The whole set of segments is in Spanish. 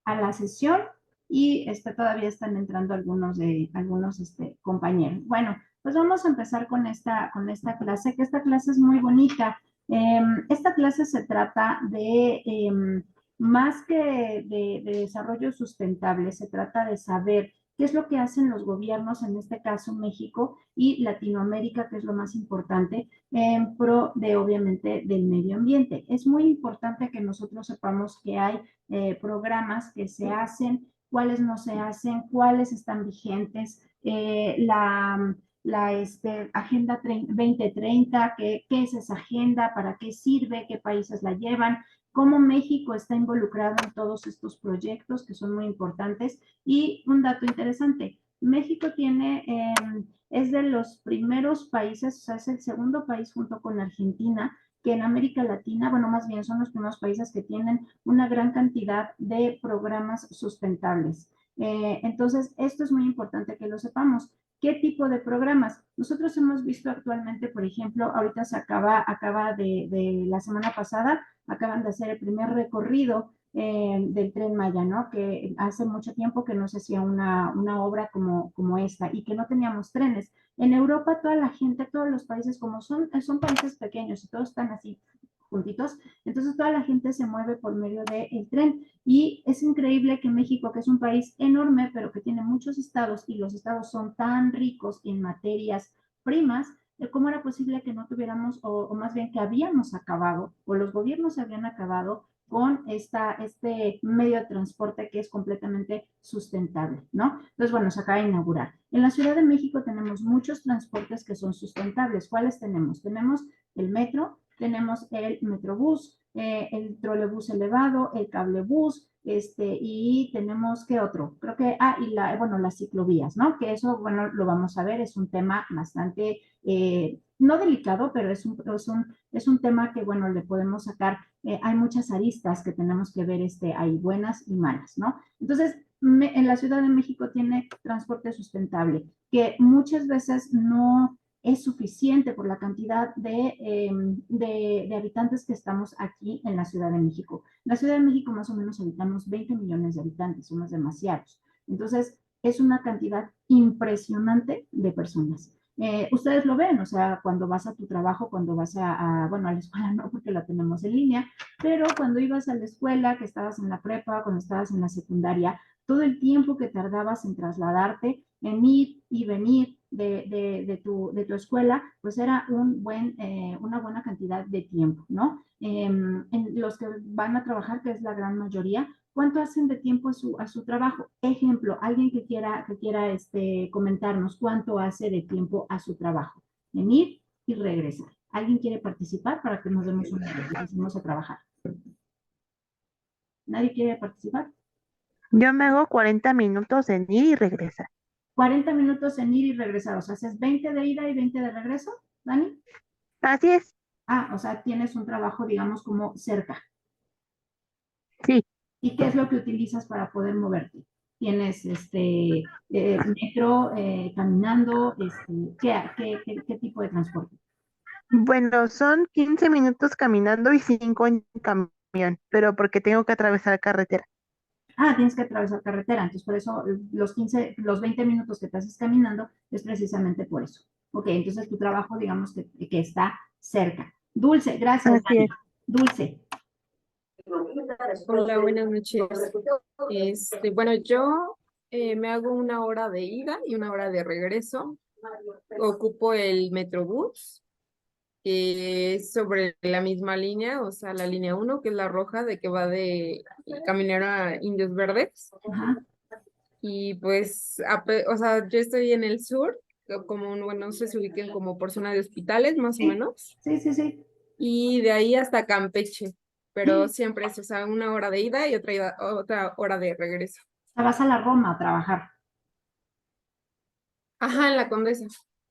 a la sesión y todavía están entrando algunos compañeros. Bueno, pues vamos a empezar con esta clase, que esta clase es muy bonita. Esta clase se trata de, más que de desarrollo sustentable, se trata de saber qué es lo que hacen los gobiernos, en este caso México y Latinoamérica, que es lo más importante, en pro de, obviamente, del medio ambiente. Es muy importante que nosotros sepamos que hay programas que se hacen, cuáles no se hacen, cuáles están vigentes, Agenda 2030, ¿qué es esa agenda? ¿Para qué sirve? ¿Qué países la llevan? Cómo México está involucrado en todos estos proyectos que son muy importantes. Y un dato interesante, México es de los primeros países, o sea, es el segundo país junto con Argentina, que en América Latina, bueno, más bien son los primeros países que tienen una gran cantidad de programas sustentables. Entonces, esto es muy importante que lo sepamos. ¿Qué tipo de programas? Nosotros hemos visto actualmente, por ejemplo, ahorita acaba de la semana pasada, acaban de hacer el primer recorrido del Tren Maya, ¿no? Que hace mucho tiempo que no se hacía una obra como esta y que no teníamos trenes. En Europa, toda la gente, todos los países, como son países pequeños y todos están así juntitos, entonces toda la gente se mueve por medio del tren. Y es increíble que México, que es un país enorme, pero que tiene muchos estados y los estados son tan ricos en materias primas, ¿cómo era posible que no tuviéramos, o más bien que habíamos acabado, o los gobiernos habían acabado con este medio de transporte que es completamente sustentable, ¿no? Entonces, bueno, se acaba de inaugurar. En la Ciudad de México tenemos muchos transportes que son sustentables. ¿Cuáles tenemos? Tenemos el metro, tenemos el metrobús, el trolebús elevado, el cablebús, y tenemos, ¿qué otro? Creo que, bueno, las ciclovías, ¿no? Que eso, bueno, lo vamos a ver, es un tema bastante, no delicado, pero es un tema que, bueno, le podemos sacar, hay muchas aristas que tenemos que ver, hay buenas y malas, ¿no? Entonces, en la Ciudad de México tiene transporte sustentable, que muchas veces no es suficiente por la cantidad de habitantes que estamos aquí en la Ciudad de México. En la Ciudad de México más o menos habitamos 20 millones de habitantes, somos demasiados. Entonces, es una cantidad impresionante de personas. Ustedes lo ven, o sea, cuando vas a tu trabajo, cuando vas bueno, a la escuela no, porque la tenemos en línea, pero cuando ibas a la escuela, que estabas en la prepa, cuando estabas en la secundaria, todo el tiempo que tardabas en trasladarte, en ir y venir de tu escuela, pues era una buena cantidad de tiempo, ¿no? En los que van a trabajar, que es la gran mayoría, ¿cuánto hacen de tiempo a su trabajo? Ejemplo, alguien que quiera comentarnos cuánto hace de tiempo a su trabajo, en ir y regresar. ¿Alguien quiere participar para que nos demos una idea? Empecemos a trabajar. ¿Nadie quiere participar? Yo me hago 40 minutos en ir y regresar. 40 minutos en ir y regresar, o sea, haces 20 de ida y 20 de regreso, Dani. Así es, O sea, tienes un trabajo, digamos, como cerca. sí. ¿Y qué es lo que utilizas para poder moverte? ¿Tienes metro, caminando? ¿Qué tipo de transporte? Bueno, son 15 minutos caminando y 5 en camión, pero porque tengo que atravesar carretera. Tienes que atravesar carretera, entonces por eso los 20 minutos que te haces caminando es precisamente por eso. Ok, entonces tu trabajo, digamos que está cerca. Dulce, gracias, Así Dani. es. Dulce. Hola, buenas noches. Bueno, yo me hago una hora de ida y una hora de regreso. Ocupo el Metrobús, que es sobre la misma línea, o sea, la línea 1, que es la roja, de que va de Caminero a Indios Verdes. Ajá. Y pues, o sea, yo estoy en el sur, como, bueno, no sé si se ubiquen como por zona de hospitales, más o Sí, menos. sí, sí, sí. Y de ahí hasta Campeche, pero siempre es, o sea, una hora de ida y otra hora de regreso. Vas a la Roma a trabajar. Ajá, en la Condesa.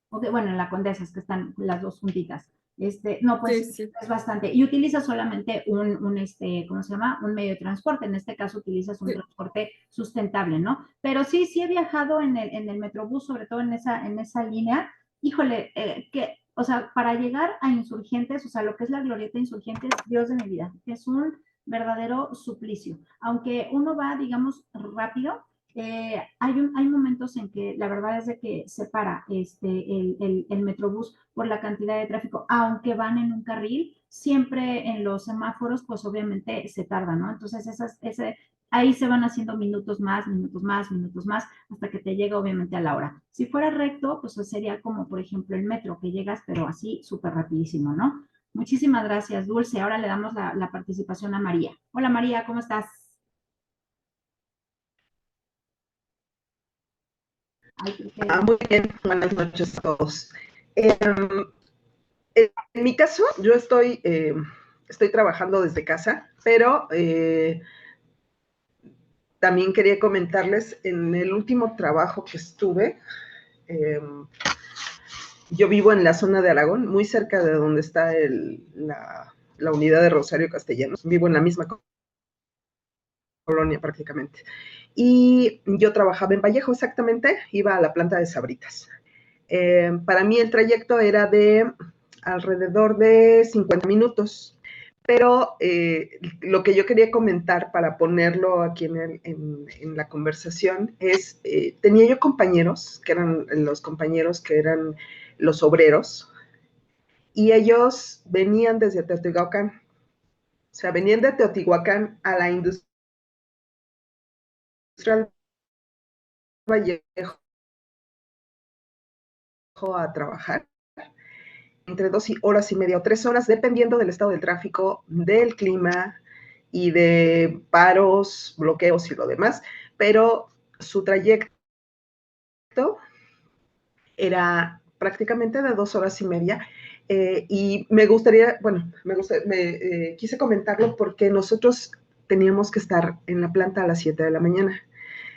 Ok, bueno, en la Condesa es que están las dos juntitas. No, Sí, pues sí. es bastante. Y utilizas solamente ¿cómo se llama? Un medio de transporte. En este caso utilizas un Sí. transporte sustentable, ¿no? Pero sí he viajado en el Metrobús, sobre todo en esa línea. Híjole, o sea, para llegar a Insurgentes, o sea, lo que es la Glorieta Insurgentes, Dios de mi vida, es un verdadero suplicio. Aunque uno va, digamos, rápido, hay momentos en que la verdad es de que se para el Metrobús por la cantidad de tráfico, aunque van en un carril, siempre en los semáforos, pues obviamente se tarda, ¿no? Entonces, ahí se van haciendo minutos más, minutos más, minutos más, hasta que te llega obviamente a la hora. Si fuera recto, pues sería como, por ejemplo, el metro, que llegas, pero así súper rapidísimo, ¿no? Muchísimas gracias, Dulce. Ahora le damos la participación a María. Hola, María, ¿cómo estás? Ay, Muy bien, buenas noches a todos. En mi caso, yo estoy trabajando desde casa, pero también quería comentarles, en el último trabajo que estuve, yo vivo en la zona de Aragón, muy cerca de donde está la unidad de Rosario Castellanos. Vivo en la misma colonia prácticamente. Y yo trabajaba en Vallejo exactamente, iba a la planta de Sabritas. Para mí el trayecto era de alrededor de 50 minutos, pero lo que yo quería comentar para ponerlo aquí en la conversación es, tenía yo compañeros, que eran los compañeros que eran los obreros, y ellos venían desde Teotihuacán, o sea, venían de Teotihuacán a la industria Vallejo a trabajar entre 2 horas y media o 3 horas, dependiendo del estado del tráfico, del clima y de paros, bloqueos y lo demás, pero su trayecto era prácticamente de 2 horas y media. Y me gustaría, bueno, quise comentarlo porque nosotros teníamos que estar en la planta a las 7 de la mañana.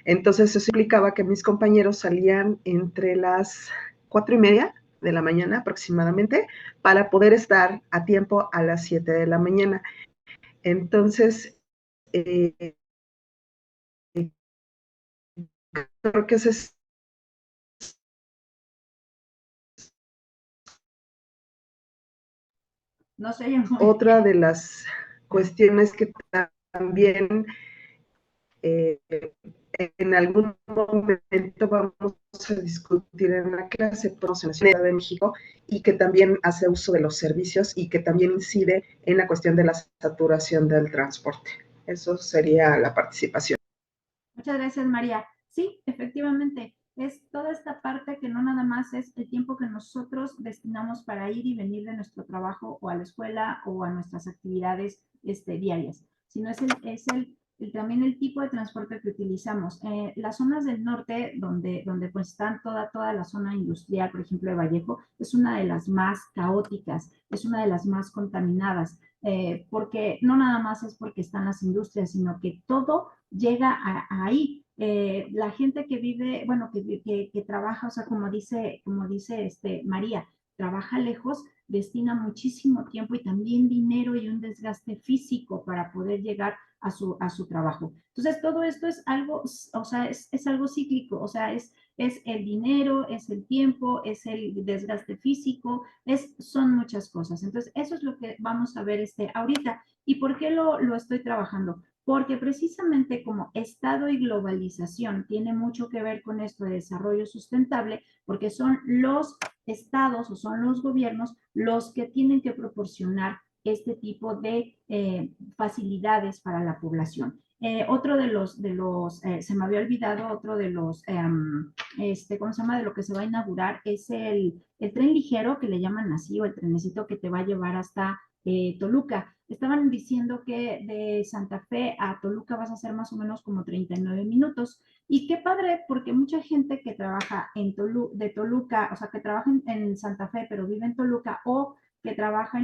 Entonces eso implicaba que mis compañeros salían entre las 4:30 de la mañana aproximadamente para poder estar a tiempo a las 7 de la mañana. Entonces, creo que esa es no sé, yo otra de las cuestiones que también en algún momento vamos a discutir en la clase, pues, en la Ciudad de México, y que también hace uso de los servicios y que también incide en la cuestión de la saturación del transporte. Eso sería la participación. Muchas gracias, María. Sí, efectivamente, es toda esta parte que no nada más es el tiempo que nosotros destinamos para ir y venir de nuestro trabajo o a la escuela o a nuestras actividades diarias, sino también el tipo de transporte que utilizamos. Las zonas del norte, donde pues están toda la zona industrial, por ejemplo, de Vallejo, es una de las más caóticas, es una de las más contaminadas, porque no nada más es porque están las industrias, sino que todo llega ahí. La gente que vive, bueno, que trabaja, o sea, como dice María, trabaja lejos, destina muchísimo tiempo y también dinero y un desgaste físico para poder llegar a su trabajo. Entonces, todo esto es algo, o sea, es algo cíclico, o sea, es el dinero, es el tiempo, es el desgaste físico, son muchas cosas. Entonces, eso es lo que vamos a ver ahorita. ¿Y por qué lo estoy trabajando? Porque precisamente como Estado y globalización tiene mucho que ver con esto de desarrollo sustentable, porque son los estados o son los gobiernos los que tienen que proporcionar este tipo de facilidades para la población. Otro se me había olvidado, otro de los, ¿cómo se llama? De lo que se va a inaugurar es el tren ligero, que le llaman así, o el trenecito que te va a llevar hasta Toluca. Estaban diciendo que de Santa Fe a Toluca vas a hacer más o menos como 39 minutos. Y qué padre, porque mucha gente que trabaja de Toluca, o sea, que trabaja en Santa Fe, pero vive en Toluca, o que trabaja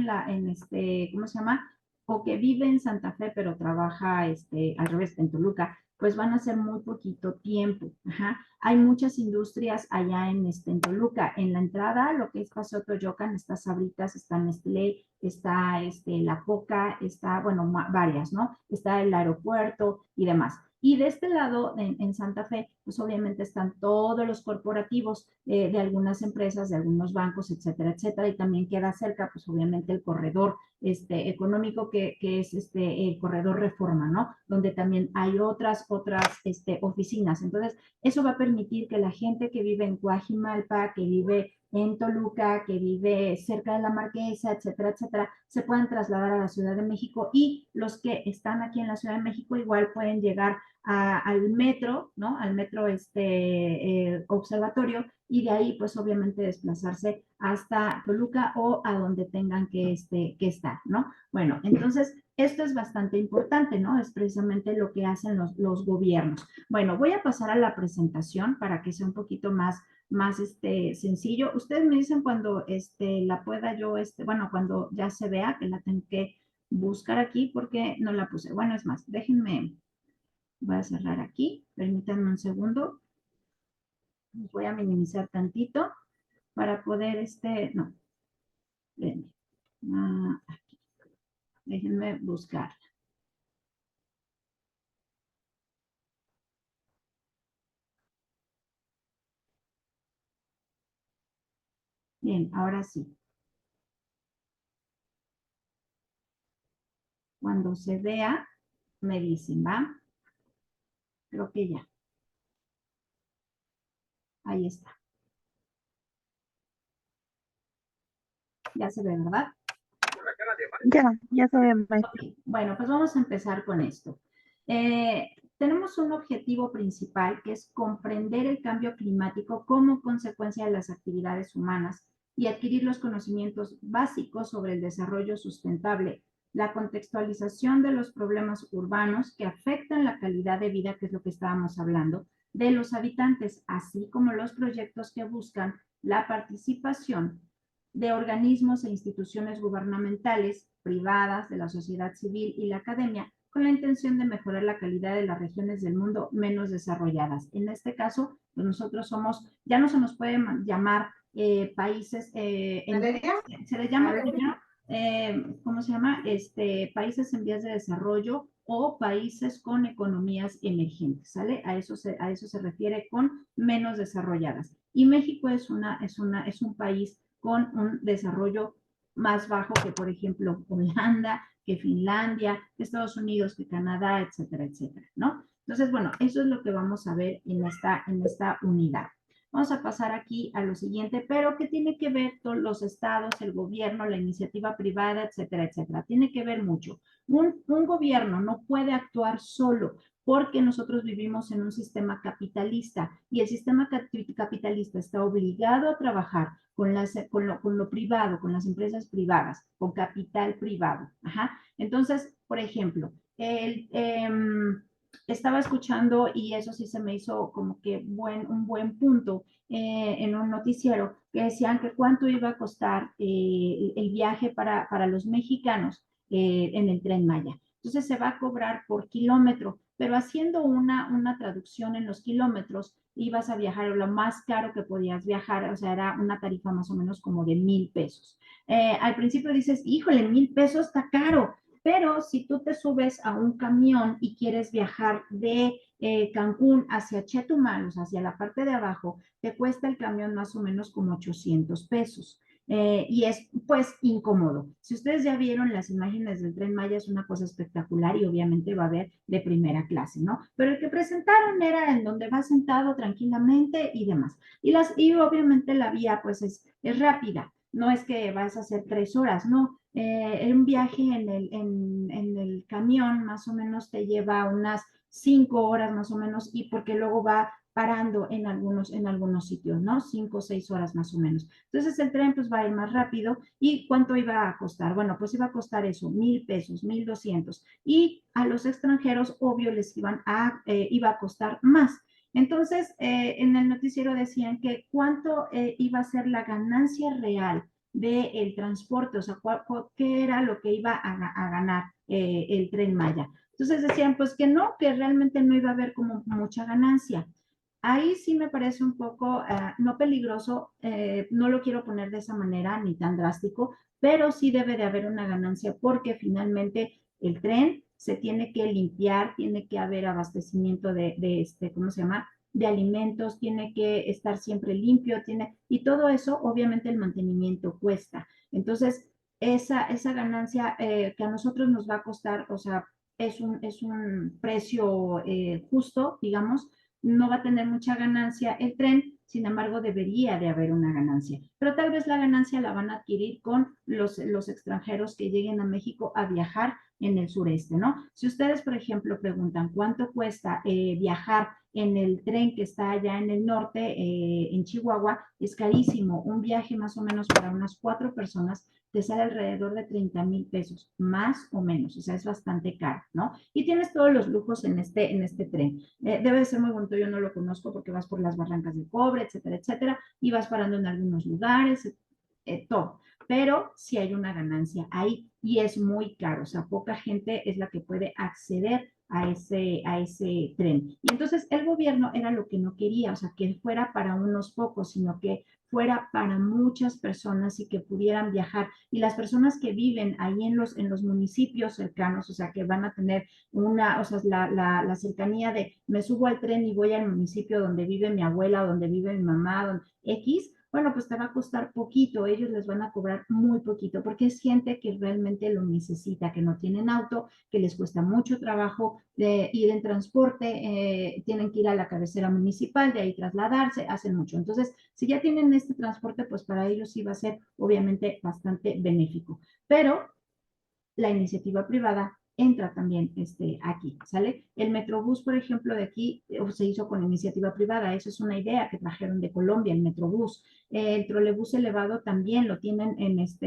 ¿cómo se llama? O que vive en Santa Fe, pero trabaja al revés, en Toluca, pues van a ser muy poquito tiempo. Ajá. Hay muchas industrias allá en Toluca. En la entrada, lo que es Paseo Toyocan, está Sabritas, está Nestlé, está La Coca, está, bueno, varias, ¿no? Está el aeropuerto y demás. Y de este lado, en Santa Fe, pues obviamente están todos los corporativos de algunas empresas, de algunos bancos, etcétera, etcétera, y también queda cerca, pues obviamente el corredor económico que es el corredor Reforma, ¿no? Donde también hay otras oficinas. Entonces, eso va a permitir que la gente que vive en Coajimalpa, que vive en Toluca, que vive cerca de la Marquesa, etcétera, etcétera, se puedan trasladar a la Ciudad de México, y los que están aquí en la Ciudad de México igual pueden llegar al metro, ¿no? Al metro observatorio, y de ahí pues obviamente desplazarse hasta Toluca o a donde tengan que estar, ¿no? Bueno, entonces esto es bastante importante, ¿no? Es precisamente lo que hacen los gobiernos. Bueno, voy a pasar a la presentación para que sea un poquito más sencillo. Ustedes me dicen cuando la pueda yo, bueno, cuando ya se vea, que la tengo que buscar aquí porque no la puse. Bueno, es más, déjenme, voy a cerrar aquí, permítanme un segundo. Voy a minimizar tantito para poder, no, espérenme. Aquí. Déjenme buscar. Bien, ahora sí. Cuando se vea, me dicen, ¿va? Creo que ya. Ahí está. Ya se ve, ¿verdad? Ya se ve, maestra. Okay. Bueno, pues vamos a empezar con esto. Tenemos un objetivo principal que es comprender el cambio climático como consecuencia de las actividades humanas y adquirir los conocimientos básicos sobre el desarrollo sustentable, la contextualización de los problemas urbanos que afectan la calidad de vida, que es lo que estábamos hablando, de los habitantes, así como los proyectos que buscan la participación de organismos e instituciones gubernamentales, privadas, de la sociedad civil y la academia, con la intención de mejorar la calidad de las regiones del mundo menos desarrolladas. En este caso, pues nosotros somos, ya no se nos puede llamar países, se le llama ¿cómo se llama? Países en vías de desarrollo o países con economías emergentes, ¿sale? A eso se refiere con menos desarrolladas. Y México es un país con un desarrollo más bajo que, por ejemplo, Holanda, que Finlandia, que Estados Unidos, que Canadá, etcétera, etcétera, ¿no? Entonces, bueno, eso es lo que vamos a ver en esta unidad. Vamos a pasar aquí a lo siguiente, pero ¿qué tiene que ver todos los estados, el gobierno, la iniciativa privada, etcétera, etcétera? Tiene que ver mucho. Un gobierno no puede actuar solo, porque nosotros vivimos en un sistema capitalista y el sistema capitalista está obligado a trabajar con lo privado, con las empresas privadas, con capital privado. Ajá. Entonces, por ejemplo, estaba escuchando, y eso sí se me hizo como que un buen punto en un noticiero, que decían que cuánto iba a costar el viaje para los mexicanos en el Tren Maya. Entonces se va a cobrar por kilómetro, pero haciendo una traducción en los kilómetros, ibas a viajar lo más caro que podías viajar, o sea, era una tarifa más o menos como de 1,000 pesos. Al principio dices, híjole, 1,000 pesos está caro, pero si tú te subes a un camión y quieres viajar de Cancún hacia Chetumal, o sea, hacia la parte de abajo, te cuesta el camión más o menos como 800 pesos. Y es pues incómodo. Si ustedes ya vieron las imágenes del Tren Maya, es una cosa espectacular y obviamente va a haber de primera clase, ¿no? Pero el que presentaron era en donde vas sentado tranquilamente y demás. Y obviamente la vía pues es rápida, no es que vas a hacer 3 horas, no. Un viaje en el camión más o menos te lleva unas 5 horas más o menos, y porque luego va parando en algunos sitios, ¿no? 5 o 6 horas más o menos. Entonces el tren pues va a ir más rápido. ¿Y cuánto iba a costar? Bueno, pues iba a costar eso, 1,000 pesos, 1,200. Y a los extranjeros, obvio, iba a costar más. Entonces, en el noticiero decían que cuánto iba a ser la ganancia real del transporte, o sea, qué era lo que iba a ganar el Tren Maya. Entonces decían, pues que no, que realmente no iba a haber como mucha ganancia. Ahí sí me parece un poco, no peligroso, no lo quiero poner de esa manera ni tan drástico, pero sí debe de haber una ganancia porque finalmente el tren se tiene que limpiar, tiene que haber abastecimiento ¿cómo se llama? De alimentos, tiene que estar siempre limpio, y todo eso, obviamente el mantenimiento cuesta. Entonces, esa ganancia que a nosotros nos va a costar, o sea, es un precio justo, digamos, no va a tener mucha ganancia el tren, sin embargo, debería de haber una ganancia. Pero tal vez la ganancia la van a adquirir con los extranjeros que lleguen a México a viajar en el sureste, ¿no? Si ustedes, por ejemplo, preguntan cuánto cuesta viajar en el tren que está allá en el norte, en Chihuahua, es carísimo. Un viaje más o menos para unas 4 personas te sale alrededor de 30,000 pesos, más o menos, o sea, es bastante caro, ¿no? Y tienes todos los lujos en este tren. Debe de ser muy bonito, yo no lo conozco porque vas por las barrancas de cobre, etcétera, etcétera, y vas parando en algunos lugares, todo. Pero sí hay una ganancia ahí y es muy caro, o sea, poca gente es la que puede acceder a ese tren. Y entonces el gobierno era lo que no quería, o sea, que fuera para unos pocos, sino que fuera para muchas personas y que pudieran viajar. Y las personas que viven ahí en los municipios cercanos, o sea, que van a tener o sea, la cercanía de me subo al tren y voy al municipio donde vive mi abuela, donde vive mi mamá, donde X, bueno, pues te va a costar poquito, ellos les van a cobrar muy poquito, porque es gente que realmente lo necesita, que no tienen auto, que les cuesta mucho trabajo ir en transporte, tienen que ir a la cabecera municipal, de ahí trasladarse, hacen mucho. Entonces, si ya tienen este transporte, pues para ellos sí va a ser obviamente bastante benéfico. Pero la iniciativa privada entra también aquí, ¿sale? El Metrobús, por ejemplo, de aquí se hizo con iniciativa privada, eso es una idea que trajeron de Colombia, el Metrobús. El trolebús elevado también lo tienen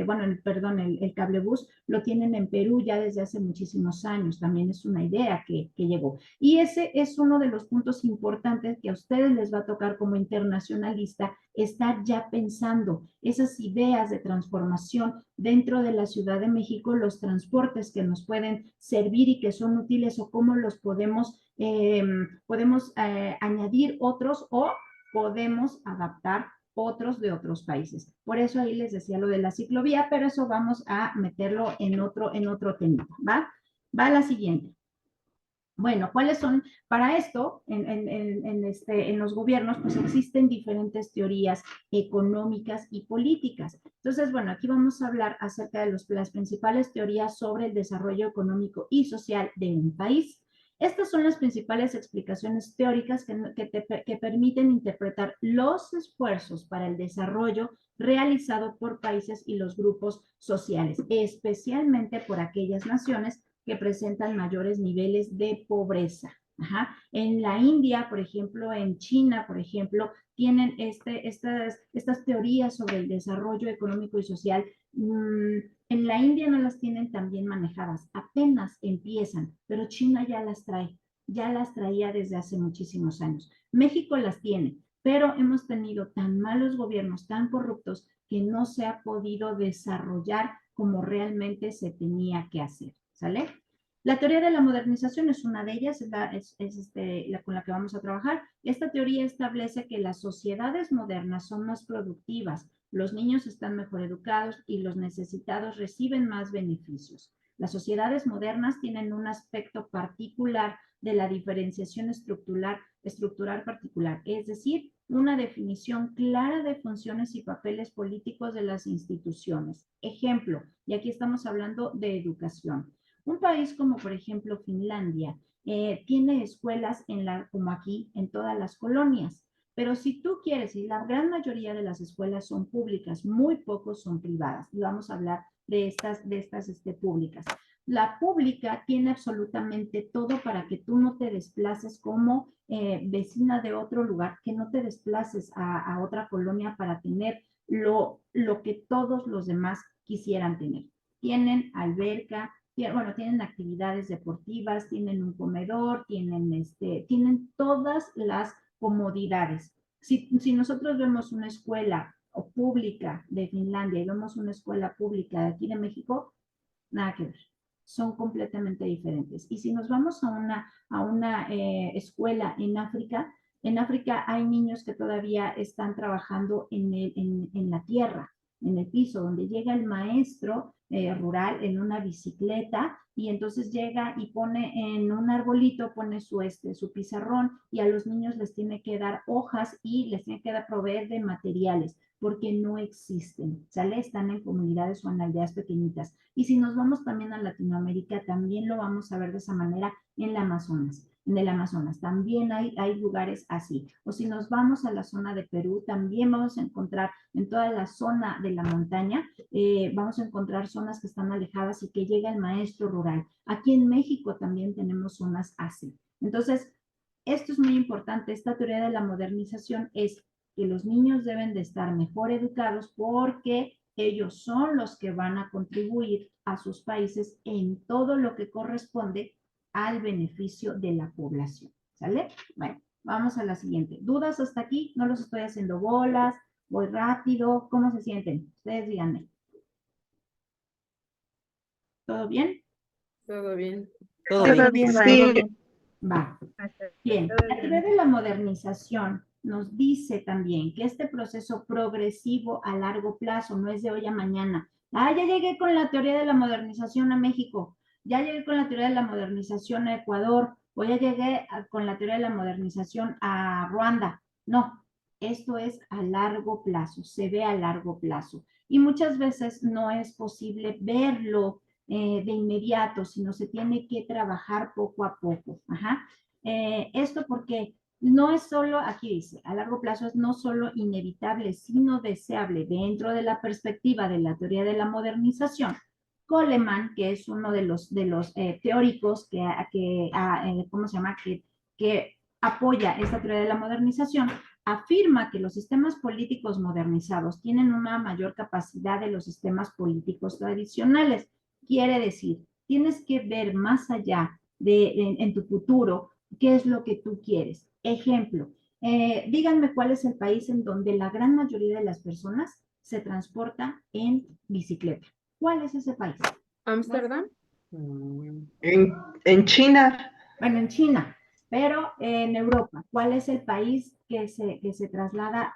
bueno, el cablebús lo tienen en Perú ya desde hace muchísimos años, también es una idea que llegó. Y ese es uno de los puntos importantes que a ustedes les va a tocar como internacionalista, estar ya pensando esas ideas de transformación dentro de la Ciudad de México, los transportes que nos pueden servir y que son útiles o cómo los podemos añadir otros o podemos adaptar otros de otros países. Por eso ahí les decía lo de la ciclovía, pero eso vamos a meterlo en otro tema, ¿va? Va a la siguiente. Bueno, ¿cuáles son? Para esto, en los gobiernos, pues existen diferentes teorías económicas y políticas. Entonces, bueno, aquí vamos a hablar acerca de las principales teorías sobre el desarrollo económico y social de un país. Estas son las principales explicaciones teóricas que permiten interpretar los esfuerzos para el desarrollo realizado por países y los grupos sociales, especialmente por aquellas naciones que presentan mayores niveles de pobreza. Ajá. En la India, por ejemplo, en China, por ejemplo, tienen estas teorías sobre el desarrollo económico y social. En la India no las tienen tan bien manejadas, apenas empiezan, pero China ya las trae, ya las traía desde hace muchísimos años. México las tiene, pero hemos tenido tan malos gobiernos, tan corruptos, que no se ha podido desarrollar como realmente se tenía que hacer. ¿Sale? La teoría de la modernización es una de ellas, la con la que vamos a trabajar. Esta teoría establece que las sociedades modernas son más productivas, los niños están mejor educados y los necesitados reciben más beneficios. Las sociedades modernas tienen un aspecto particular de la diferenciación estructural particular, es decir, una definición clara de funciones y papeles políticos de las instituciones. Ejemplo, y aquí estamos hablando de educación. Un país como por ejemplo Finlandia tiene escuelas como aquí en todas las colonias, pero si tú quieres, y la gran mayoría de las escuelas son públicas, muy pocos son privadas, y vamos a hablar de estas públicas. La pública tiene absolutamente todo para que tú no te desplaces como vecina de otro lugar, que no te desplaces a otra colonia para tener lo que todos los demás quisieran tener. Tienen alberca, bueno, tienen actividades deportivas, tienen un comedor, tienen todas las comodidades. Si nosotros vemos una escuela pública de Finlandia y vemos una escuela pública de aquí de México, nada que ver. Son completamente diferentes. Y si nos vamos a una escuela en África hay niños que todavía están trabajando en la tierra, en el piso, donde llega el maestro rural en una bicicleta y entonces llega y pone en un arbolito, pone su pizarrón y a los niños les tiene que dar hojas y les tiene que dar proveer de materiales porque no existen, ¿sale? Están en comunidades o en aldeas pequeñitas. Y si nos vamos también a Latinoamérica, también lo vamos a ver de esa manera en el Amazonas. En el Amazonas también hay lugares así. O si nos vamos a la zona de Perú, también vamos a encontrar en toda la zona de la montaña, vamos a encontrar zonas que están alejadas y que llega el maestro rural. Aquí en México también tenemos zonas así. Entonces, esto es muy importante. Esta teoría de la modernización es que los niños deben de estar mejor educados porque ellos son los que van a contribuir a sus países en todo lo que corresponde al beneficio de la población. ¿Sale? Bueno, vamos a la siguiente. ¿Dudas hasta aquí? No los estoy haciendo bolas, voy rápido. ¿Cómo se sienten? Ustedes díganme. ¿Todo bien? Todo bien. Todo bien, Sí, Va. Bien, la teoría de la modernización nos dice también que este proceso progresivo a largo plazo no es de hoy a mañana. Ah, ya llegué con la teoría de la modernización a México, ya llegué con la teoría de la modernización a Ecuador, o ya llegué con la teoría de la modernización a Ruanda. No, esto es a largo plazo, se ve a largo plazo. Y muchas veces no es posible verlo de inmediato, sino se tiene que trabajar poco a poco. Ajá. Esto porque no es solo, aquí dice, a largo plazo es no solo inevitable, sino deseable dentro de la perspectiva de la teoría de la modernización. Coleman, que es uno de los teóricos ¿cómo se llama? Que apoya esta teoría de la modernización, afirma que los sistemas políticos modernizados tienen una mayor capacidad de los sistemas políticos tradicionales. Quiere decir, tienes que ver más allá en tu futuro qué es lo que tú quieres. Ejemplo, díganme cuál es el país en donde la gran mayoría de las personas se transporta en bicicleta. ¿Cuál es ese país? ¿Ámsterdam? en China, Bueno, en China, pero en Europa, ¿cuál es el país que se traslada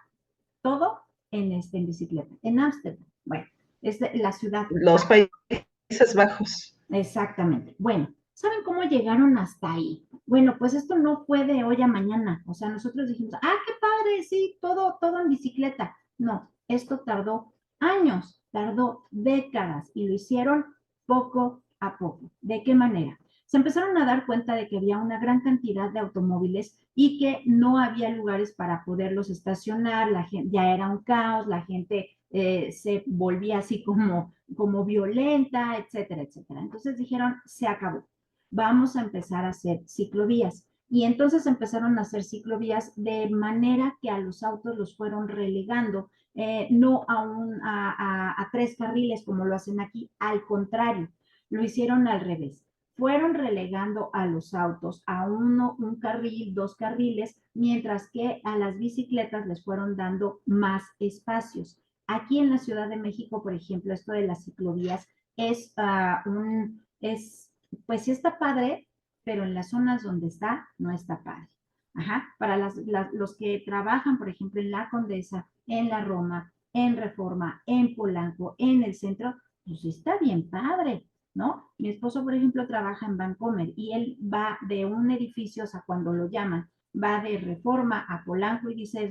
todo en bicicleta? En Ámsterdam. Bueno, es la ciudad. los Países Bajos. Exactamente. Bueno, ¿saben cómo llegaron hasta ahí? Bueno, pues esto no fue de hoy a mañana. O sea, nosotros dijimos, ah, qué padre, sí, todo en bicicleta. No, esto tardó años, tardó décadas y lo hicieron poco a poco. ¿De qué manera? Se empezaron a dar cuenta de que había una gran cantidad de automóviles y que no había lugares para poderlos estacionar, la gente, ya era un caos, la gente se volvía así como violenta, etcétera, etcétera. Entonces dijeron, se acabó, vamos a empezar a hacer ciclovías. Y entonces empezaron a hacer ciclovías de manera que a los autos los fueron relegando, no a 3 carriles como lo hacen aquí, al contrario, lo hicieron al revés. Fueron relegando a los autos a un carril, 2 carriles, mientras que a las bicicletas les fueron dando más espacios. Aquí en la Ciudad de México, por ejemplo, esto de las ciclovías pues sí está padre, pero en las zonas donde está, no está padre. Ajá. Para los que trabajan, por ejemplo, en la Condesa, en la Roma, en Reforma, en Polanco, en el centro, pues está bien padre, ¿no? Mi esposo, por ejemplo, trabaja en Vancomer y él va de un edificio, o sea, cuando lo llaman, va de Reforma a Polanco y dice,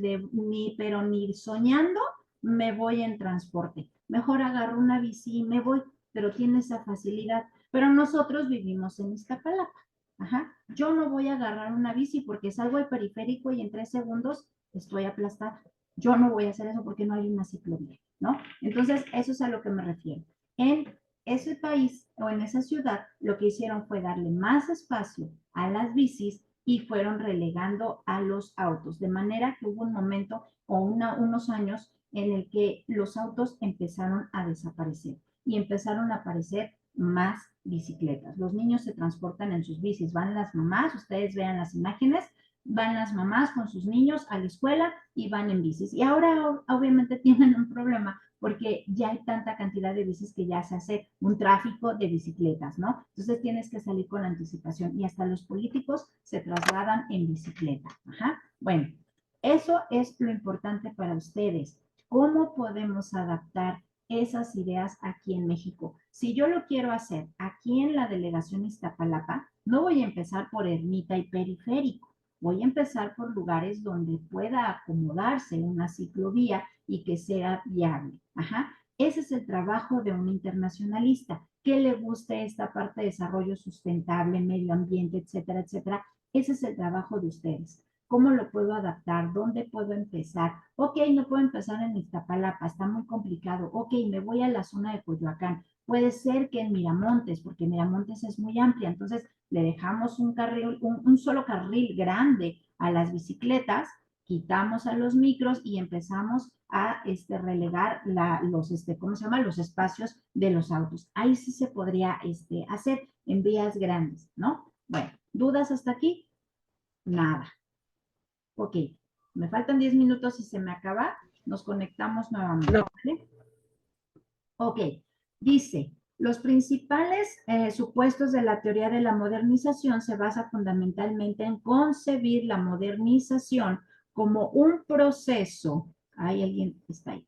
pero ni soñando me voy en transporte. Mejor agarro una bici y me voy, pero tiene esa facilidad. Pero nosotros vivimos en Iztapalapa. Ajá. Yo no voy a agarrar una bici porque salgo al periférico y en 3 segundos estoy aplastada. Yo no voy a hacer eso porque no hay una ciclovía, ¿no? Entonces, eso es a lo que me refiero. En ese país o en esa ciudad, lo que hicieron fue darle más espacio a las bicis y fueron relegando a los autos, de manera que hubo un momento o unos años en el que los autos empezaron a desaparecer y empezaron a aparecer más bicicletas. Los niños se transportan en sus bicis, van las mamás, ustedes vean las imágenes, van las mamás con sus niños a la escuela y van en bicis. Y ahora obviamente tienen un problema porque ya hay tanta cantidad de bicis que ya se hace un tráfico de bicicletas, ¿no? Entonces tienes que salir con anticipación y hasta los políticos se trasladan en bicicleta. Ajá. Bueno, eso es lo importante para ustedes. ¿Cómo podemos adaptar esas ideas aquí en México. Si yo lo quiero hacer aquí en la delegación Iztapalapa, no voy a empezar por Ermita y Periférico. Voy a empezar por lugares donde pueda acomodarse una ciclovía y que sea viable. Ajá. Ese es el trabajo de un internacionalista, que le guste esta parte de desarrollo sustentable, medio ambiente, etcétera, etcétera. Ese es el trabajo de ustedes. ¿Cómo lo puedo adaptar? ¿Dónde puedo empezar? Ok, no puedo empezar en Iztapalapa, está muy complicado. Ok, me voy a la zona de Coyoacán. Puede ser que en Miramontes, porque Miramontes es muy amplia, entonces le dejamos un carril, un solo carril grande a las bicicletas, quitamos a los micros y empezamos a relegar ¿cómo se llama? Los espacios de los autos. Ahí sí se podría hacer en vías grandes, ¿no? Bueno, ¿dudas hasta aquí? Nada. Ok, me faltan 10 minutos y se me acaba. Nos conectamos nuevamente. No. ¿Vale? Ok, dice, los principales supuestos de la teoría de la modernización se basa fundamentalmente en concebir la modernización como un proceso, hay alguien que está ahí,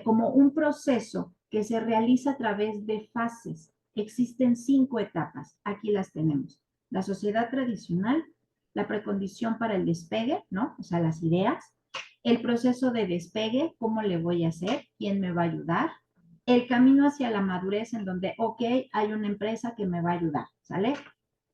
como un proceso que se realiza a través de fases. Existen 5 etapas, aquí las tenemos. La sociedad tradicional, la precondición para el despegue, ¿no? O sea, las ideas, el proceso de despegue, ¿cómo le voy a hacer? ¿Quién me va a ayudar? El camino hacia la madurez en donde, ok, hay una empresa que me va a ayudar, ¿sale?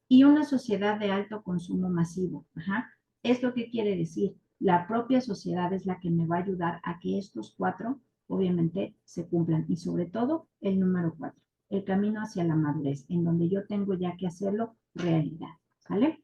Y una sociedad de alto consumo masivo. Ajá. ¿Esto qué quiere decir? La propia sociedad es la que me va a ayudar a que estos 4, obviamente, se cumplan. Y sobre todo, el número 4, el camino hacia la madurez, en donde yo tengo ya que hacerlo realidad, ¿sale?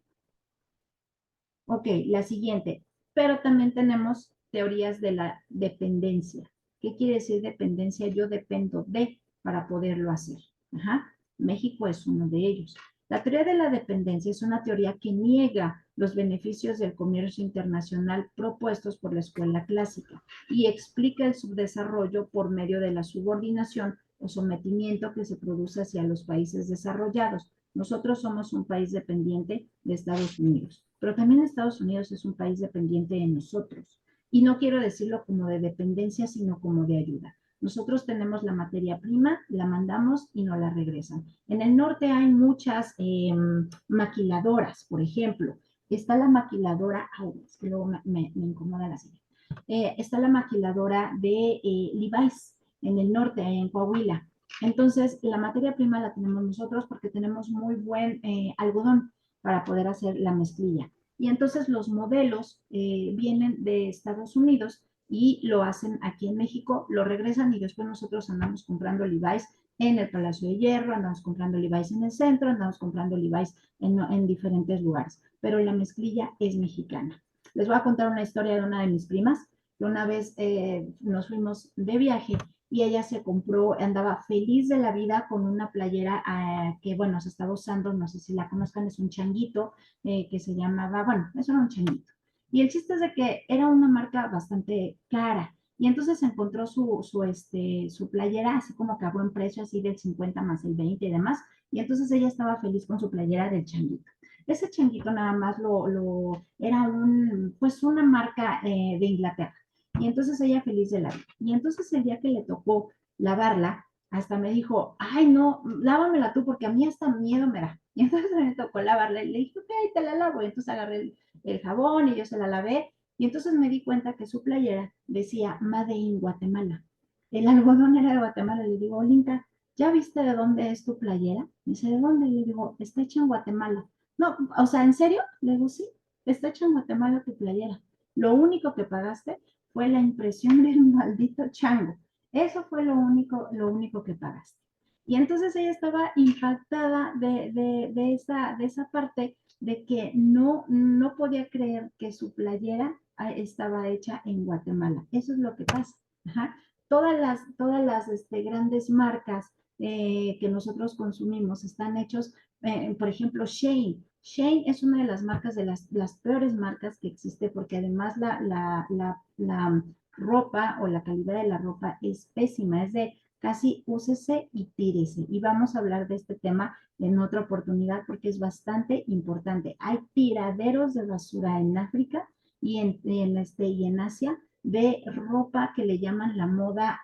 Ok, la siguiente. Pero también tenemos teorías de la dependencia. ¿Qué quiere decir dependencia? Yo dependo de para poderlo hacer. Ajá. México es uno de ellos. La teoría de la dependencia es una teoría que niega los beneficios del comercio internacional propuestos por la escuela clásica y explica el subdesarrollo por medio de la subordinación o sometimiento que se produce hacia los países desarrollados. Nosotros somos un país dependiente de Estados Unidos, pero también Estados Unidos es un país dependiente de nosotros. Y no quiero decirlo como de dependencia, sino como de ayuda. Nosotros tenemos la materia prima, la mandamos y nos la regresan. En el norte hay muchas maquiladoras, por ejemplo. Está la maquiladora, es que luego me incomoda la silla. Está la maquiladora de Levi's en el norte, en Coahuila. Entonces, la materia prima la tenemos nosotros porque tenemos muy buen algodón para poder hacer la mezclilla. Y entonces los modelos vienen de Estados Unidos y lo hacen aquí en México, lo regresan y después nosotros andamos comprando Levi's en el Palacio de Hierro, andamos comprando Levi's en el centro, andamos comprando Levi's en diferentes lugares, pero la mezclilla es mexicana. Les voy a contar una historia de una de mis primas, que una vez nos fuimos de viaje y ella se compró, andaba feliz de la vida con una playera que, bueno, se estaba usando, no sé si la conozcan, es un changuito que se llamaba, bueno, eso era un changuito. Y el chiste es de que era una marca bastante cara. Y entonces encontró su playera así como que a buen precio, así del 50 más el 20 y demás. Y entonces ella estaba feliz con su playera del changuito. Ese changuito nada más era pues una marca de Inglaterra. Y entonces ella feliz de la vida. Y entonces el día que le tocó lavarla, hasta me dijo, ay no, lávamela tú porque a mí hasta miedo me da. Y entonces me tocó lavarla y le dije, ok, te la lavo. Y entonces agarré el jabón y yo se la lavé. Y entonces me di cuenta que su playera decía Made in Guatemala. El algodón era de Guatemala. Le digo, Olinka, ¿ya viste de dónde es tu playera? Me dice, ¿de dónde? Le digo, está hecha en Guatemala. No, o sea, ¿en serio? Le digo, sí, está hecha en Guatemala tu playera. Lo único que pagaste fue la impresión del maldito chango. Eso fue lo único que pagaste. Y entonces ella estaba impactada de esa parte de que no podía creer que su playera estaba hecha en Guatemala. Eso es lo que pasa. Ajá. Todas las grandes marcas que nosotros consumimos están hechos, por ejemplo, Shane. Shane es una de las marcas, de las peores marcas que existe, porque además la ropa o la calidad de la ropa es pésima, es de casi úsese y tírese. Y vamos a hablar de este tema en otra oportunidad porque es bastante importante. Hay tiraderos de basura en África y en Asia de ropa que le llaman la moda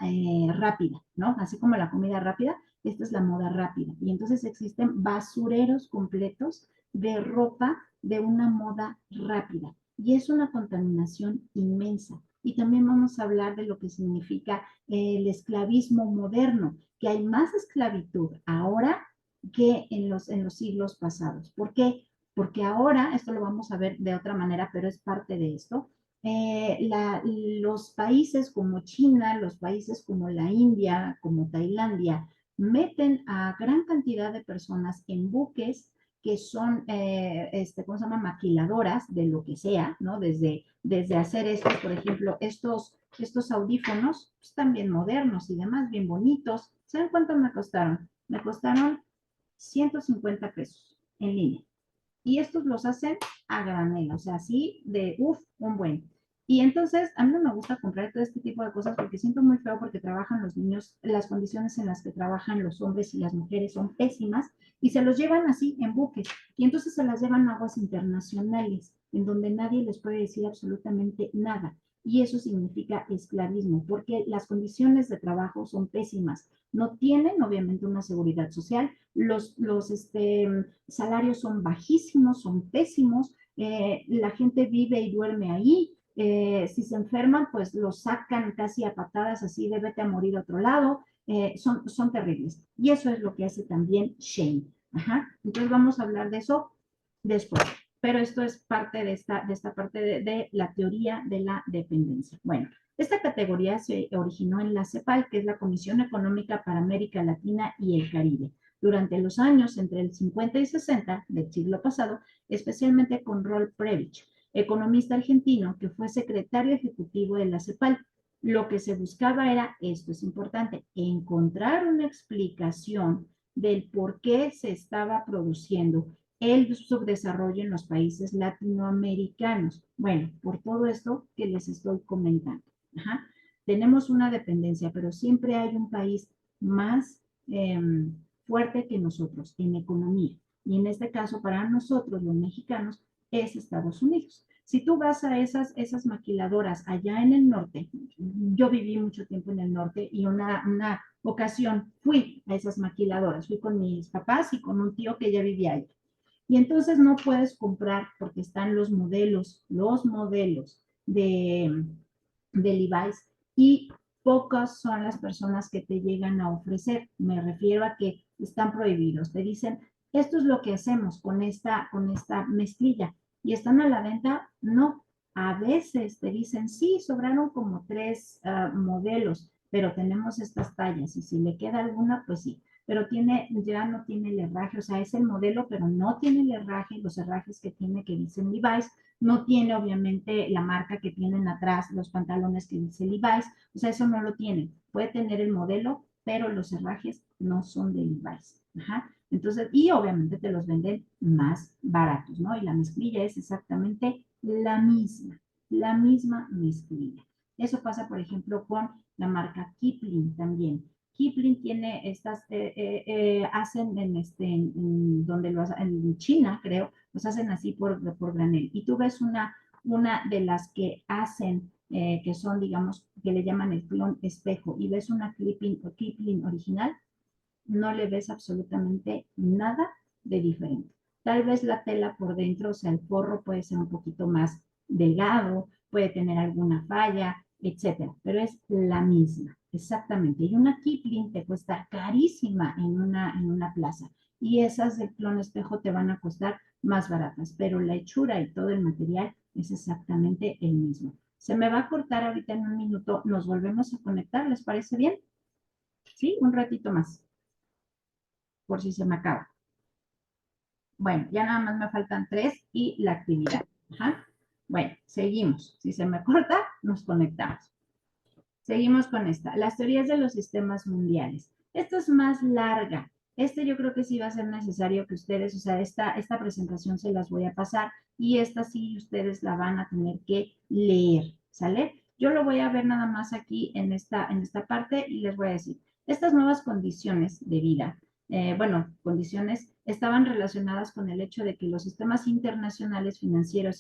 rápida, ¿no? Así como la comida rápida, esta es la moda rápida. Y entonces existen basureros completos de ropa de una moda rápida. Y es una contaminación inmensa. Y también vamos a hablar de lo que significa el esclavismo moderno, que hay más esclavitud ahora que en los siglos pasados. ¿Por qué? Porque ahora, esto lo vamos a ver de otra manera, pero es parte de esto, los países como China, los países como la India, como Tailandia, meten a gran cantidad de personas en buques que son, ¿cómo se llama? Maquiladoras de lo que sea, ¿no? Desde hacer esto, por ejemplo, estos audífonos, pues, también modernos y demás, bien bonitos. ¿Saben cuánto me costaron? Me costaron 150 pesos en línea. Y estos los hacen a granel, o sea, así de, un buen. Y entonces, a mí no me gusta comprar todo este tipo de cosas porque siento muy feo porque trabajan los niños, las condiciones en las que trabajan los hombres y las mujeres son pésimas y se los llevan así en buques. Y entonces se las llevan a aguas internacionales, en donde nadie les puede decir absolutamente nada. Y eso significa esclavismo, porque las condiciones de trabajo son pésimas. No tienen, obviamente, una seguridad social. Los salarios son bajísimos, son pésimos. La gente vive y duerme ahí. Si se enferman, pues los sacan casi a patadas, así de vete a morir a otro lado. Son terribles. Y eso es lo que hace también Shane. Ajá. Entonces vamos a hablar de eso después. Pero esto es parte de esta parte de la teoría de la dependencia. Bueno, esta categoría se originó en la CEPAL, que es la Comisión Económica para América Latina y el Caribe, durante los años entre el 50 y 60 del siglo pasado, especialmente con Rolf Prebisch, economista argentino que fue secretario ejecutivo de la CEPAL. Lo que se buscaba era, esto es importante, encontrar una explicación del por qué se estaba produciendo el subdesarrollo en los países latinoamericanos. Bueno, por todo esto que les estoy comentando. Ajá. Tenemos una dependencia, pero siempre hay un país más fuerte que nosotros en economía. Y en este caso, para nosotros, los mexicanos, es Estados Unidos. Si tú vas a esas maquiladoras allá en el norte, yo viví mucho tiempo en el norte y una ocasión fui a esas maquiladoras, fui con mis papás y con un tío que ya vivía allá. Y entonces no puedes comprar porque están los modelos de Levi's y pocas son las personas que te llegan a ofrecer. Me refiero a que están prohibidos. Te dicen, esto es lo que hacemos con esta mezclilla. ¿Y están a la venta? No. A veces te dicen, sí, sobraron como 3 modelos, pero tenemos estas tallas y si le queda alguna, pues sí. Pero ya no tiene el herraje, o sea, es el modelo, pero no tiene el herraje, los herrajes que tiene que dicen Levi's, no tiene obviamente la marca que tienen atrás, los pantalones que dice Levi's, o sea, eso no lo tiene. Puede tener el modelo, pero los herrajes no son de Levi's. Ajá. Entonces, y obviamente te los venden más baratos, ¿no? Y la mezclilla es exactamente la misma mezclilla. Eso pasa, por ejemplo, con la marca Kipling también. Kipling tiene hacen donde en China, creo, los hacen así por granel. Y tú ves una de las que hacen, que son, digamos, que le llaman el clon espejo, y ves una Kipling original, no le ves absolutamente nada de diferente. Tal vez la tela por dentro, o sea, el forro puede ser un poquito más delgado, puede tener alguna falla, etcétera, pero es la misma, exactamente. Y una Kipling te cuesta carísima en una plaza y esas de clon espejo te van a costar más baratas, pero la hechura y todo el material es exactamente el mismo. Se me va a cortar ahorita en un minuto, nos volvemos a conectar, ¿les parece bien? Sí, un ratito más, por si se me acaba. Bueno, ya nada más me faltan 3 y la actividad. Ajá. Bueno, seguimos. Si se me corta, nos conectamos. Seguimos con esta. Las teorías de los sistemas mundiales. Esta es más larga. Yo creo que sí va a ser necesario que ustedes, o sea, esta presentación se las voy a pasar y esta sí ustedes la van a tener que leer, ¿sale? Yo lo voy a ver nada más aquí en esta parte y les voy a decir, estas nuevas condiciones de vida, condiciones estaban relacionadas con el hecho de que los sistemas internacionales financieros